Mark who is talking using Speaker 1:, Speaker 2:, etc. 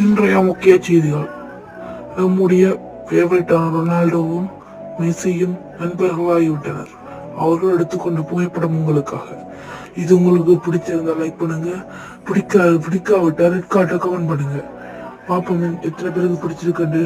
Speaker 1: இன்றைய முக்கிய செய்திகள். நம்முடைய ஃபேவரட்டான ரொனால்டோவும் மெஸ்ஸியும் நண்பர்களாகிவிட்டனர். அவர்கள் எடுத்துக்கொண்ட புகைப்படம் உங்களுக்காக. இது உங்களுக்கு பிடிச்சிருந்தா லைக் பண்ணுங்க, பிடிக்காவிட்டா ரெட் கார்ட்டை கமெண்ட் பண்ணுங்க. பாப்போம் எத்தனை பேருக்கு பிடிச்சிருக்கண்டு.